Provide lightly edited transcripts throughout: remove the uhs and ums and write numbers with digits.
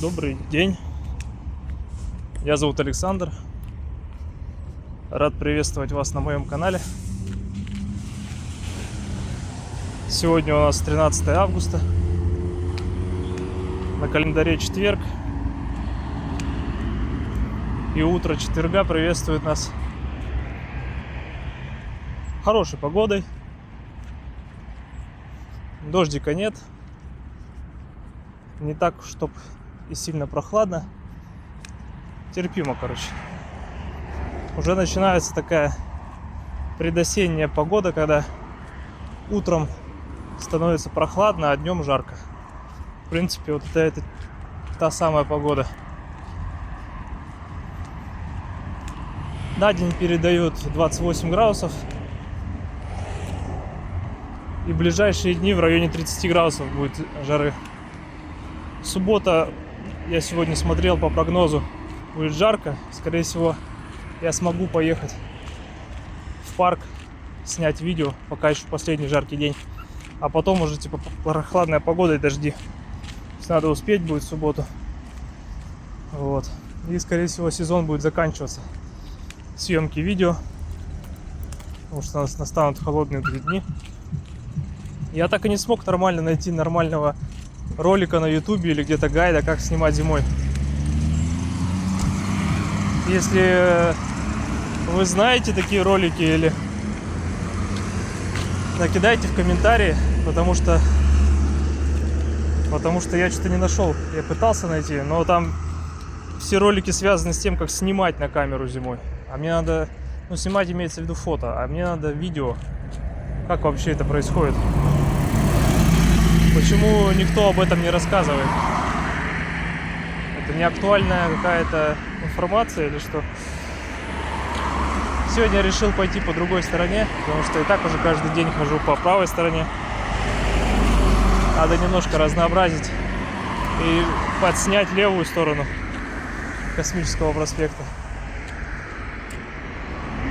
Добрый день, я зовут Александр, рад приветствовать вас на моем канале. Сегодня у нас 13 августа, на календаре четверг, и утро четверга приветствует нас хорошей погодой. Дождика нет, не так, чтоб и сильно прохладно, терпимо, короче. Уже начинается такая предосенняя погода, когда утром становится прохладно, а днем жарко. В принципе, вот это та самая погода. На день передают 28 градусов. И в ближайшие дни в районе 30 градусов будет жары. Суббота, я сегодня смотрел по прогнозу, будет жарко. Скорее всего, я смогу поехать в парк, снять видео, пока еще последний жаркий день. А потом уже типа прохладная погода и дожди. То есть надо успеть будет в субботу. Вот. И скорее всего сезон будет заканчиваться. Съемки видео. Потому что у нас настанут холодные дни. Я так и не смог нормально найти нормального ролика на ютубе или где-то гайда, как снимать зимой. Если вы знаете такие ролики, или накидайте в комментарии, потому что я что-то не нашел. Я пытался найти, но там все ролики связаны с тем, как снимать на камеру зимой. А мне надо, снимать имеется в виду фото, а мне надо видео, как вообще это происходит. Почему никто об этом не рассказывает? Это не актуальная какая-то информация или что? Сегодня я решил пойти по другой стороне, потому что и так уже каждый день хожу по правой стороне. Надо немножко разнообразить и подснять левую сторону Космического проспекта.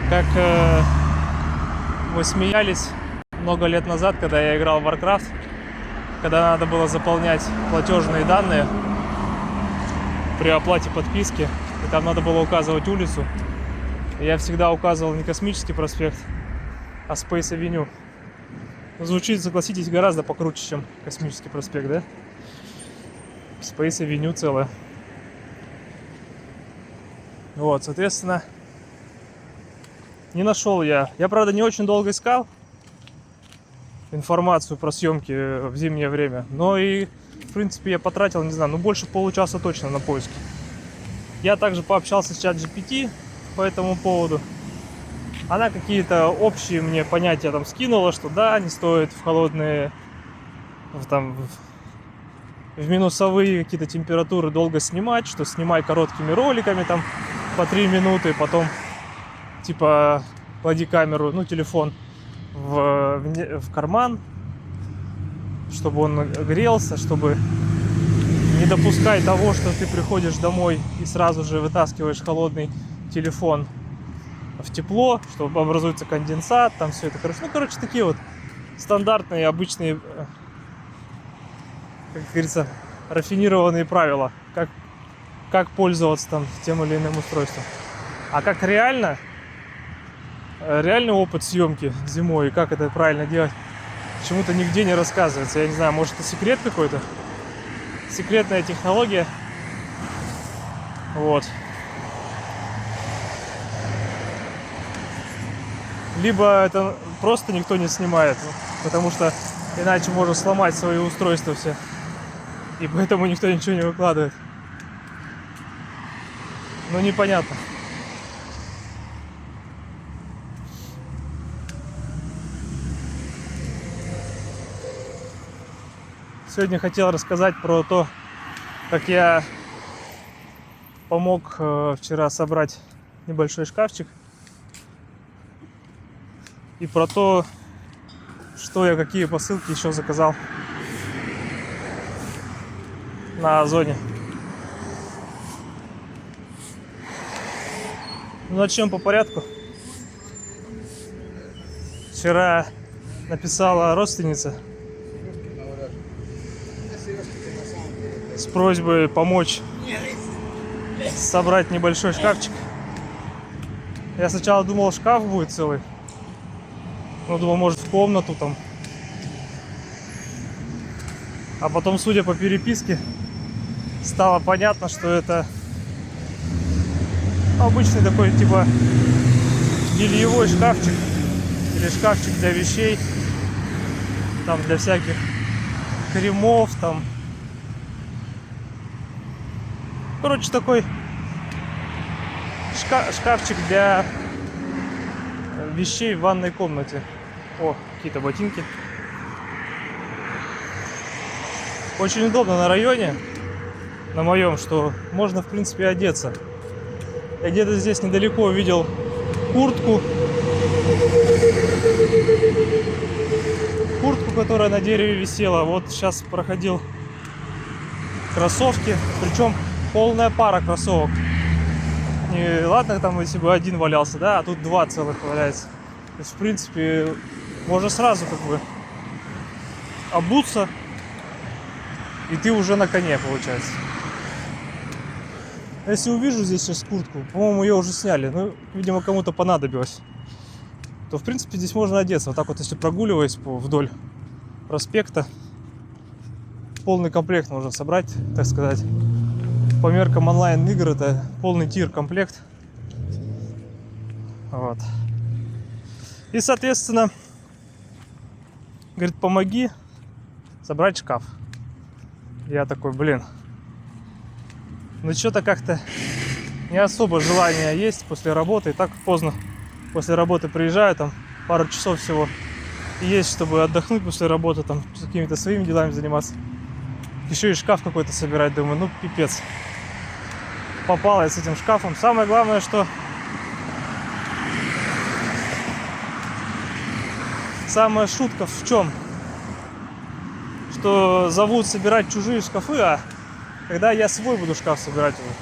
Как мы смеялись много лет назад, когда я играл в Warcraft, когда надо было заполнять платежные данные при оплате подписки, и там надо было указывать улицу. И я всегда указывал не Космический проспект, а Space Avenue. Звучит, согласитесь, гораздо покруче, чем Космический проспект, да? Space Avenue целая. Вот, соответственно, не нашел я. Я, правда, не очень долго искал информацию про съемки в зимнее время, но и, в принципе, я потратил, не знаю, больше получаса точно на поиски. Я также пообщался с ChatGPT по этому поводу. Она какие-то общие мне понятия там скинула, что да, не стоит в холодные, в минусовые какие-то температуры долго снимать, что снимай короткими роликами там по 3 минуты, потом типа клади камеру, телефон в карман, чтобы он грелся, чтобы не допускать того, что ты приходишь домой и сразу же вытаскиваешь холодный телефон в тепло, чтобы образуется конденсат, там все это, короче, такие вот стандартные, обычные, как говорится, рафинированные правила, как пользоваться там тем или иным устройством. А как реальный опыт съемки зимой и как это правильно делать, почему-то нигде не рассказывается. Я не знаю, может, это секрет какой-то, секретная технология. Вот. Либо это просто никто не снимает, потому что иначе можно сломать свои устройства все, и поэтому никто ничего не выкладывает. Непонятно. Сегодня хотел рассказать про то, как я помог вчера собрать небольшой шкафчик. И про то, что я какие посылки еще заказал на Озоне. Начнем по порядку. Вчера написала родственница с с просьбой помочь собрать небольшой шкафчик. Я сначала думал, шкаф будет целый. Ну, думал, может, в комнату там. А потом, судя по переписке, стало понятно, что это обычный такой, типа, бельевой шкафчик. Или шкафчик для вещей. Там для всяких кремов, там. Короче, такой шкафчик для вещей в ванной комнате. О, какие-то ботинки. Очень удобно на районе, на моем, что можно, в принципе, одеться. Я где-то здесь недалеко увидел куртку, которая на дереве висела. Вот сейчас проходил кроссовки, причем полная пара кроссовок. Не, ладно, там если бы один валялся, да, а тут два целых валяется. То есть, в принципе, можно сразу как бы обуться, и ты уже на коне, получается. Если увижу здесь сейчас куртку, по-моему, ее уже сняли, ну, видимо, кому-то понадобилось, то, в принципе, здесь можно одеться. Вот так вот, если прогуливаясь вдоль проспекта, полный комплект можно собрать, так сказать. По меркам онлайн-игр это полный тир-комплект. Вот. И, соответственно, говорит, помоги собрать шкаф. Я такой, блин, ну что-то как-то не особо желание есть после работы. И так поздно после работы приезжаю, там пару часов всего есть, чтобы отдохнуть после работы, там какими-то своими делами заниматься. Еще и шкаф какой-то собирать, думаю, ну пипец. Попал я с этим шкафом. Самое главное, что самая шутка в чем? Что зовут собирать чужие шкафы, а когда я свой буду шкаф собирать уже.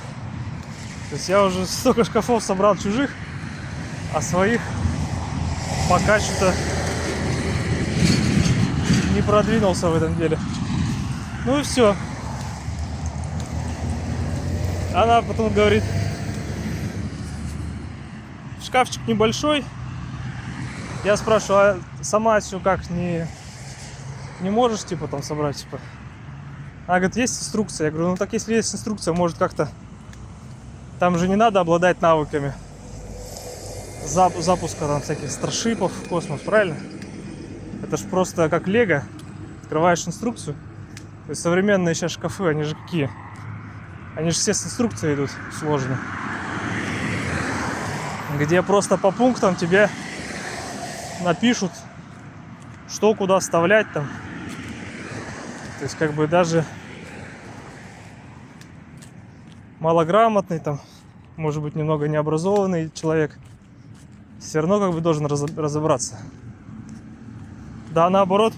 То есть я уже столько шкафов собрал чужих, а своих пока что-то не продвинулся в этом деле. Ну и все. Она потом говорит, шкафчик небольшой. Я спрашиваю, а сама все как, не можешь, типа, там собрать, типа? Она говорит, есть инструкция. Я говорю, ну так если есть инструкция, может как-то... Там же не надо обладать навыками запуска там всяких старшипов в космос, правильно? Это ж просто как лего. Открываешь инструкцию. То есть современные сейчас шкафы, они же какие? Они же все с инструкцией идут сложно. Где просто по пунктам тебе напишут, что куда вставлять там. То есть как бы даже малограмотный там, может быть, немного необразованный человек все равно как бы должен разобраться. Да, наоборот,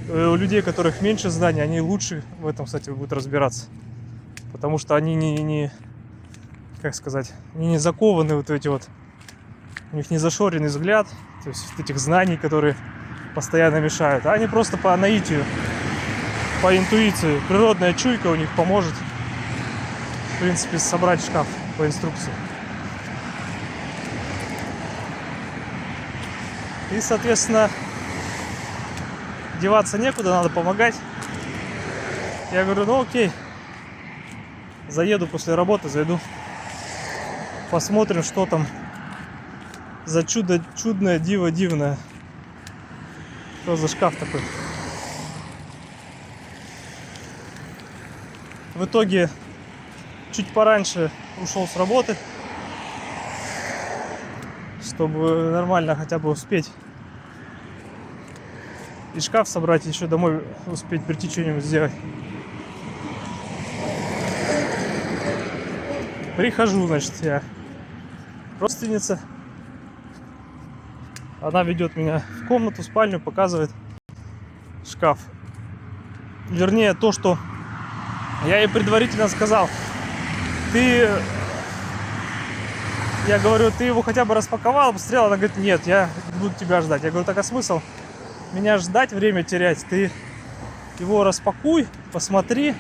у людей, у которых меньше знаний, они лучше в этом, кстати, будут разбираться. Потому что они не как сказать, не закованы вот эти вот, у них не зашоренный взгляд, то есть этих знаний, которые постоянно мешают, а они просто по наитию, по интуиции, природная чуйка у них поможет, в принципе, собрать шкаф по инструкции. И, соответственно, деваться некуда, надо помогать. Я говорю, ну окей, заеду после работы, зайду, посмотрим, что там за чудо чудное, диво дивное. Что за шкаф такой? В итоге чуть пораньше ушел с работы, чтобы нормально хотя бы успеть и шкаф собрать, еще домой успеть прийти что-нибудь сделать. Прихожу, значит, я родственница. Она ведет меня в комнату, в спальню, показывает шкаф. Вернее, то, что я ей предварительно сказал. Я говорю, ты его хотя бы распаковал, посмотрел? Она говорит, нет, я буду тебя ждать. Я говорю, так а смысл меня ждать, время терять? Ты его распакуй, посмотри,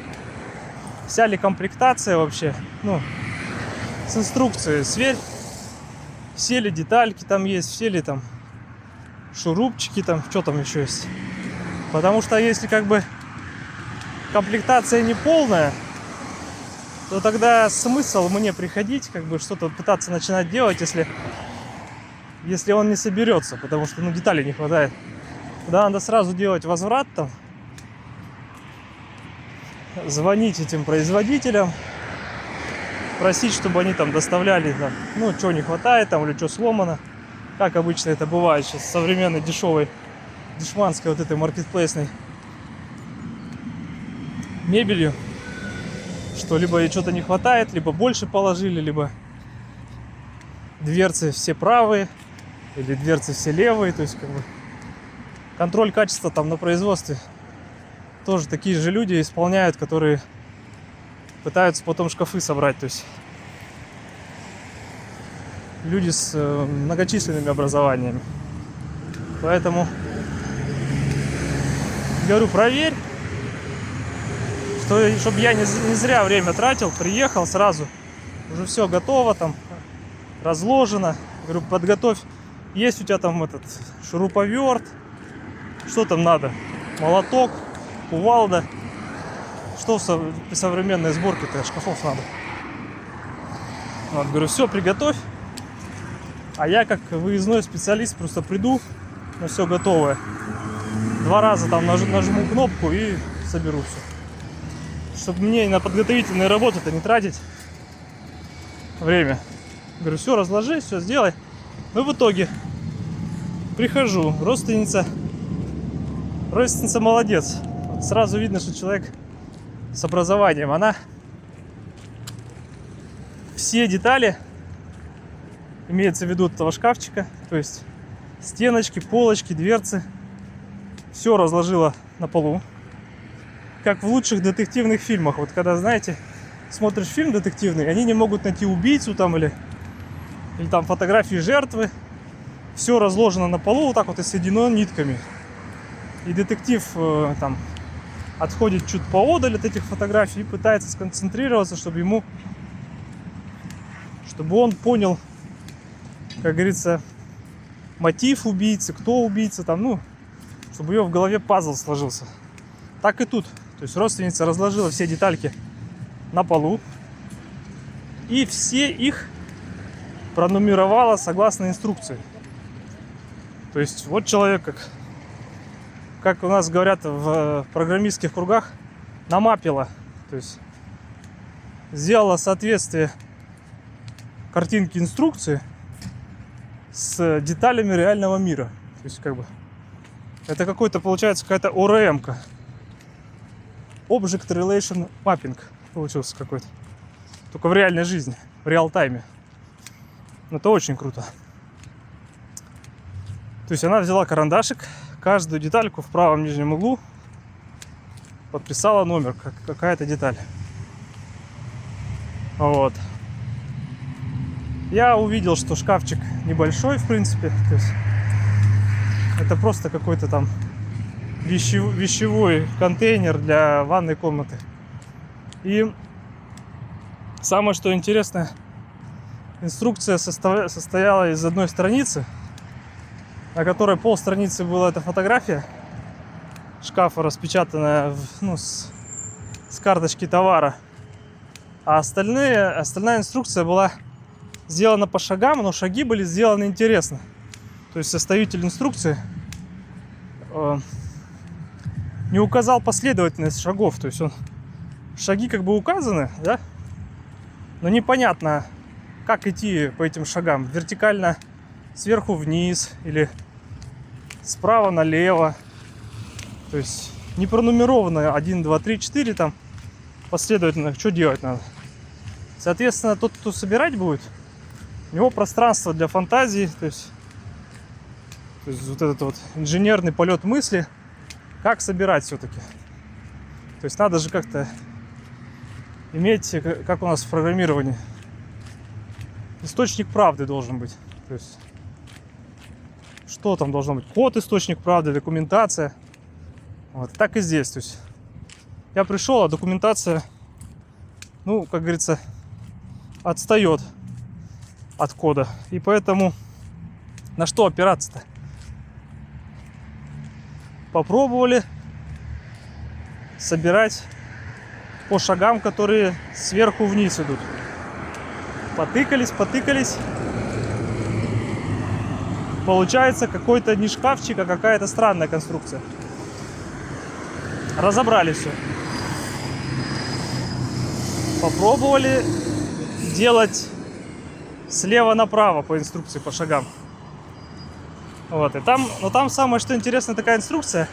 вся ли комплектация вообще, ну, с инструкцией сверь, все ли детальки там есть, все ли там шурупчики там, что там еще есть. Потому что если как бы комплектация не полная, то тогда смысл мне приходить, как бы что-то пытаться начинать делать, если он не соберется, потому что, ну, деталей не хватает. Тогда надо сразу делать возврат там, звонить этим производителям, просить, чтобы они там доставляли, там, ну, что не хватает там или что сломано. Как обычно это бывает сейчас с современной дешевой, дешманской вот этой маркетплейсной мебелью. Что либо что-то не хватает, либо больше положили, либо дверцы все правые, или дверцы все левые. То есть как бы контроль качества там на производстве тоже такие же люди исполняют, которые пытаются потом шкафы собрать. То есть люди с многочисленными образованиями. Поэтому говорю, проверь, чтобы я не зря время тратил, приехал сразу, уже все готово, там разложено. Говорю, подготовь, есть у тебя там этот шуруповерт, что там надо, молоток, кувалда, что в современной сборке-то шкафов надо. Вот, говорю, все, приготовь, а я как выездной специалист просто приду, на все готовое, 2 раза там нажму кнопку и соберу все. Чтобы мне на подготовительные работы-то не тратить время. Говорю, все разложи, все сделай. Ну, в итоге прихожу, родственница молодец. Вот сразу видно, что человек с образованием. Она все детали, имеется в виду этого шкафчика, то есть стеночки, полочки, дверцы, все разложила на полу. Как в лучших детективных фильмах. Вот когда, знаете, смотришь фильм детективный, они не могут найти убийцу там или там фотографии жертвы. Все разложено на полу вот так вот и соединено нитками. И детектив там отходит чуть поодаль от этих фотографий и пытается сконцентрироваться, чтобы он понял, как говорится, мотив убийцы, кто убийца там, ну, чтобы ее в голове пазл сложился. Так и тут. То есть родственница разложила все детальки на полу и все их пронумеровала согласно инструкции. То есть вот человек, как у нас говорят в программистских кругах, намапила. То есть сделала соответствие картинки инструкции с деталями реального мира. То есть как бы это какой-то, получается, какая-то ОРМ-ка. Object Relation Mapping получился какой-то. Только в реальной жизни, в реал-тайме. Это очень круто. То есть она взяла карандашик, каждую детальку в правом нижнем углу подписала номер, какая-то деталь. Вот. Я увидел, что шкафчик небольшой, в принципе. То есть это просто какой-то там вещевой контейнер для ванной комнаты. И самое что интересное, инструкция состояла из одной страницы, на которой полстраницы была эта фотография шкафа, распечатанная с карточки товара. А остальная инструкция была сделана по шагам, но шаги были сделаны интересно. То есть составитель инструкции не указал последовательность шагов. То есть шаги как бы указаны, да? Но непонятно, как идти по этим шагам. Вертикально сверху вниз или справа налево. То есть не пронумеровано 1, 2, 3, 4 там последовательно. Что делать надо? Соответственно, тот, кто собирать будет, у него пространство для фантазии. То есть вот этот вот инженерный полет мысли. Как собирать все-таки? То есть надо же как-то иметь, как у нас в программировании, источник правды должен быть. То есть что там должно быть? Код, источник правды, документация. Вот так и здесь. То есть я пришел, а документация ну, как говорится, отстает от кода. И поэтому на что опираться-то? Попробовали собирать по шагам, которые сверху вниз идут. Потыкались. Получается какой-то не шкафчик, а какая-то странная конструкция. Разобрали все. Попробовали делать слева направо по инструкции, по шагам. Вот, и там, но там самое что интересно, такая инструкция.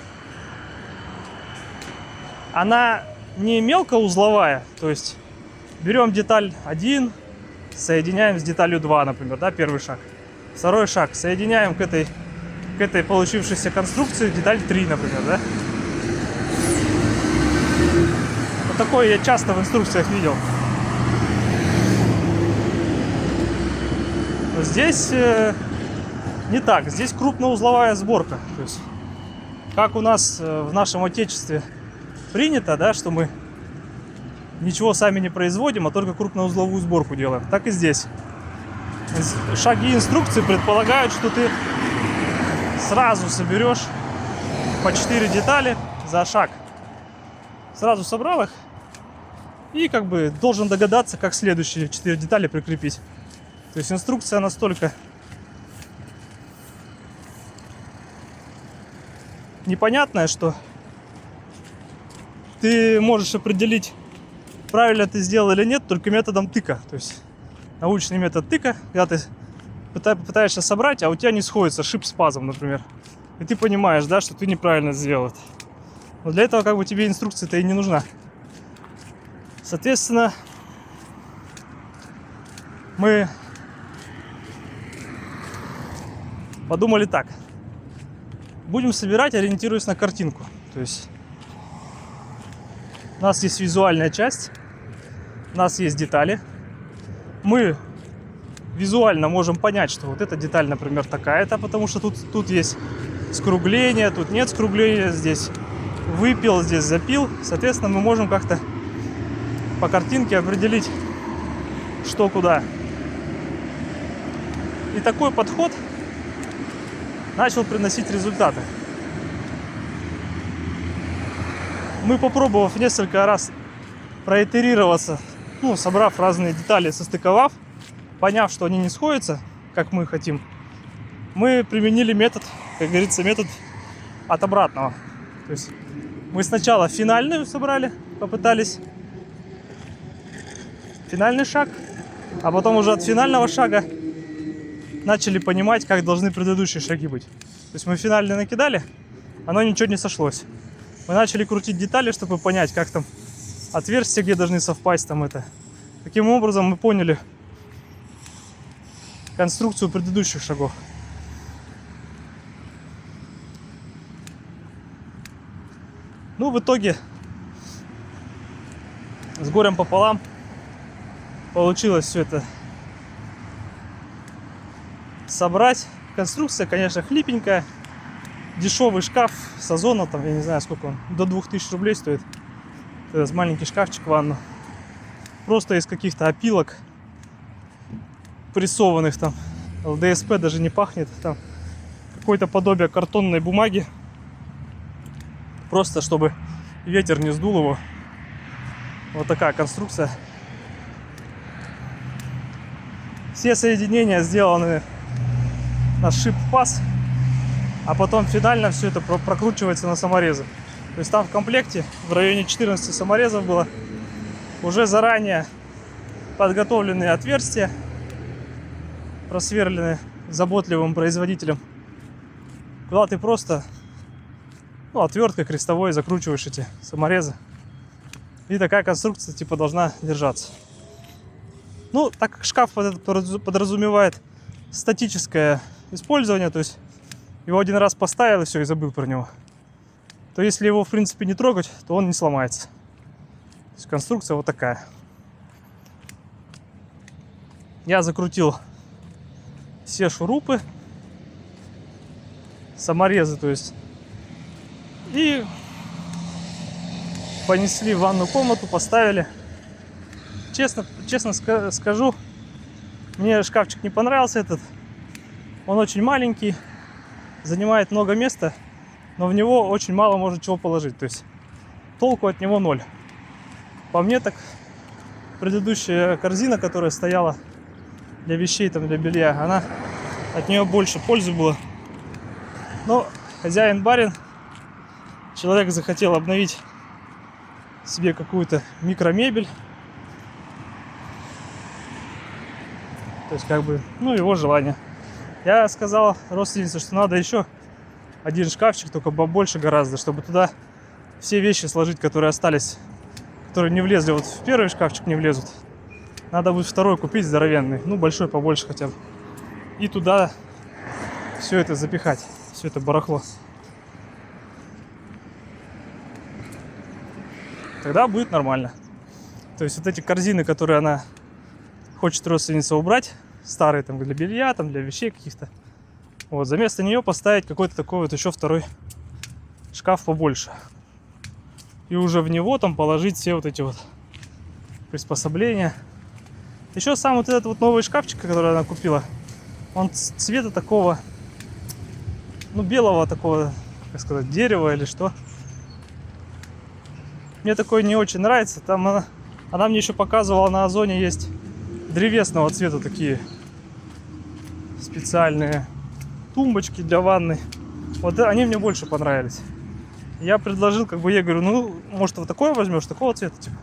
Она не мелкоузловая, то есть берем деталь 1, соединяем с деталью 2, например, да, первый шаг. Второй шаг, соединяем к этой получившейся конструкции деталь 3, например, да. Вот такое я часто в инструкциях видел. Но здесь не так, здесь крупноузловая сборка. То есть, как у нас в нашем отечестве принято, да, что мы ничего сами не производим, а только крупноузловую сборку делаем. Так и здесь. Шаги инструкции предполагают, что ты сразу соберешь по 4 детали за шаг. Сразу собрал их и как бы должен догадаться, как следующие 4 детали прикрепить. То есть инструкция настолько непонятная, что ты можешь определить, правильно ты сделал или нет, только методом тыка. То есть научный метод тыка, когда ты пытаешься собрать, а у тебя не сходится шип с пазом, например. И ты понимаешь, да, что ты неправильно сделал это. Но для этого как бы тебе инструкция-то и не нужна. Соответственно, мы подумали так. Будем собирать, ориентируясь на картинку. То есть у нас есть визуальная часть, у нас есть детали. Мы визуально можем понять, что вот эта деталь, например, такая-то, потому что тут есть скругление, тут нет скругления, здесь выпил, здесь запил. Соответственно, мы можем как-то по картинке определить, что куда. И такой подход начал приносить результаты. Мы, попробовав несколько раз проитерироваться, ну, собрав разные детали, состыковав, поняв, что они не сходятся, как мы хотим, мы применили метод, как говорится, метод от обратного. То есть мы сначала финальную собрали, попытались, финальный шаг, а потом уже от финального шага начали понимать, как должны предыдущие шаги быть. То есть мы финально накидали, оно ничего не сошлось. Мы начали крутить детали, чтобы понять, как там отверстия, где должны совпасть там это. Таким образом мы поняли конструкцию предыдущих шагов. Ну, в итоге, с горем пополам, получилось все это собрать. Конструкция, конечно, хлипенькая. Дешевый шкаф с Озона, там, я не знаю, сколько он, до 2000 рублей стоит. Это маленький шкафчик в ванну. Просто из каких-то опилок прессованных там. ЛДСП даже не пахнет. Там какое-то подобие картонной бумаги. Просто чтобы ветер не сдул его. Вот такая конструкция. Все соединения сделаны на шип-паз, а потом финально все это прокручивается на саморезы. То есть там в комплекте в районе 14 саморезов было уже заранее подготовленные отверстия, просверленные заботливым производителем, куда ты просто отверткой крестовой закручиваешь эти саморезы. И такая конструкция типа должна держаться. Ну, так как шкаф подразумевает статическое использование, то есть его один раз поставил и все, и забыл про него, то если его в принципе не трогать, то он не сломается. То есть конструкция вот такая. Я закрутил все шурупы, саморезы, то есть, и понесли в ванную комнату, поставили. честно скажу, мне шкафчик не понравился этот. Он очень маленький, занимает много места, но в него очень мало можно чего положить. То есть толку от него ноль. По мне так предыдущая корзина, которая стояла для вещей, там, для белья, она от нее больше пользы было. Но хозяин-барин, человек захотел обновить себе какую-то микромебель. То есть как бы, ну, его желание. Я сказал родственнице, что надо еще один шкафчик, только побольше гораздо, чтобы туда все вещи сложить, которые остались, которые не влезли. Вот в первый шкафчик не влезут. Надо будет второй купить здоровенный, ну, большой побольше хотя бы. И туда все это запихать, все это барахло. Тогда будет нормально. То есть вот эти корзины, которые она хочет родственница убрать, старые там для белья, там для вещей каких-то, вот, за место нее поставить какой-то такой вот еще второй шкаф побольше. И уже в него там положить все вот эти вот приспособления. Еще сам вот этот вот новый шкафчик, который она купила, он цвета такого, ну, белого такого, как сказать, дерева или что. Мне такое не очень нравится. Там она мне еще показывала, на Озоне есть древесного цвета такие специальные тумбочки для ванны. Вот они мне больше понравились. Я предложил, как бы, я говорю, ну, может, вот такое возьмешь, такого цвета, типа,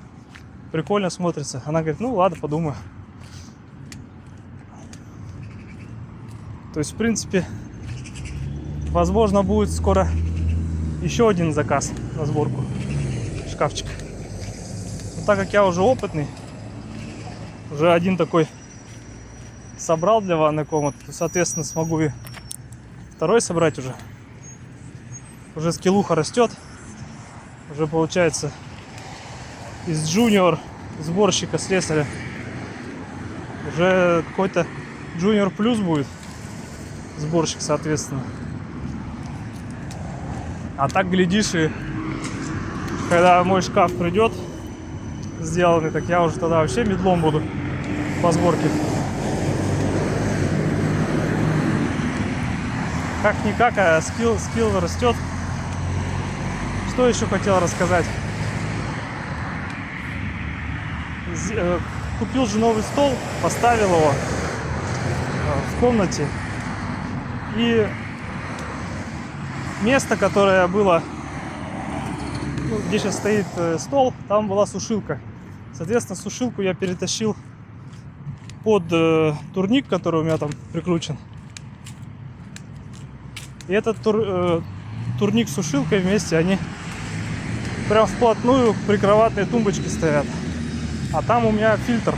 прикольно смотрится. Она говорит, ну, ладно, подумаю. То есть, в принципе, возможно, будет скоро еще один заказ на сборку шкафчика. Но так как я уже опытный, уже один такой собрал для ванной комнаты, то, соответственно, смогу и второй собрать уже. Уже скиллуха растет. Уже получается из джуниор сборщика, слесаря, уже какой-то джуниор плюс будет сборщик, соответственно. А так, глядишь, и когда мой шкаф придет сделанный, так я уже тогда вообще медлом буду по сборке. Как-никак, а скилл растет. Что еще хотел рассказать? Купил же новый стол, поставил его в комнате. И место, которое было, ну, где сейчас стоит стол, там была сушилка. Соответственно, сушилку я перетащил под турник, который у меня там прикручен. И этот турник с сушилкой вместе, они прям вплотную к прикроватной тумбочке стоят. А там у меня фильтр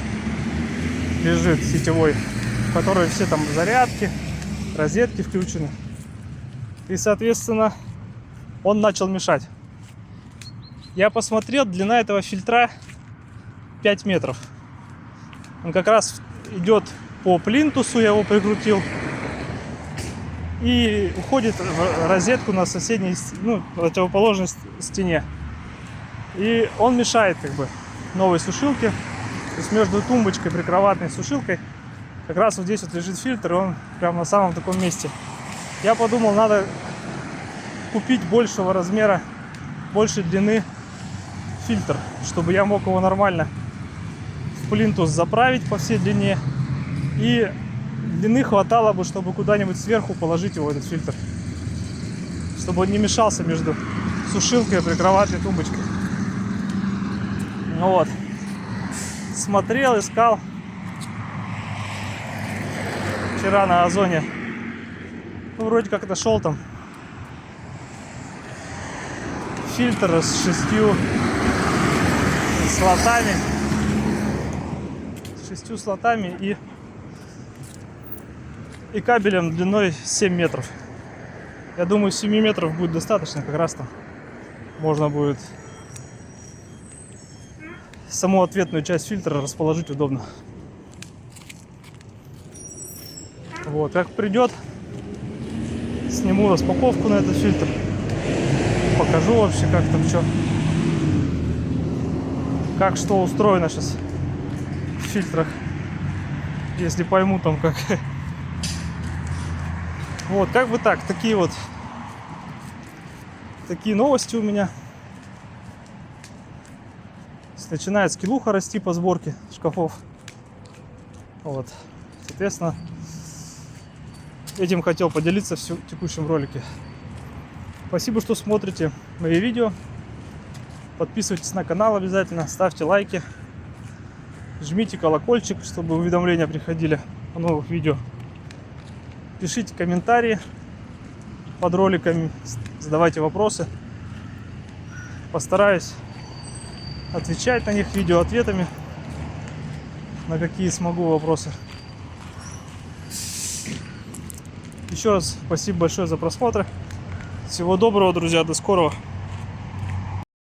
лежит сетевой, в который все там зарядки, розетки включены. И, соответственно, он начал мешать. Я посмотрел, длина этого фильтра 5 метров. Он как раз идет по плинтусу, я его прикрутил. И уходит в розетку на соседней, ну, противоположной стене. И он мешает, как бы, новой сушилке. То есть между тумбочкой, прикроватной сушилкой, как раз вот здесь вот лежит фильтр, и он прямо на самом таком месте. Я подумал, надо купить большего размера, большей длины фильтр, чтобы я мог его нормально в плинтус заправить по всей длине. И длины хватало бы, чтобы куда-нибудь сверху положить его, этот фильтр. Чтобы он не мешался между сушилкой и прикроватной тумбочкой. Ну вот. Смотрел, искал. Вчера на Озоне. Ну, вроде как нашел там фильтр с 6 слотами. С 6 слотами и кабелем длиной 7 метров. Я думаю, 7 метров будет достаточно, как раз там можно будет саму ответную часть фильтра расположить удобно. Вот, как придет, сниму распаковку на этот фильтр, покажу вообще, как там что, как что устроено сейчас в фильтрах, если пойму там как. Вот, как бы так, такие новости у меня. Начинает скиллуха расти по сборке шкафов. Вот, соответственно, этим хотел поделиться в текущем ролике. Спасибо, что смотрите мои видео. Подписывайтесь на канал обязательно, ставьте лайки, жмите колокольчик, чтобы уведомления приходили о новых видео. Пишите комментарии под роликами, задавайте вопросы. Постараюсь отвечать на них видеоответами, на какие смогу вопросы. Еще раз спасибо большое за просмотр. Всего доброго, друзья, до скорого.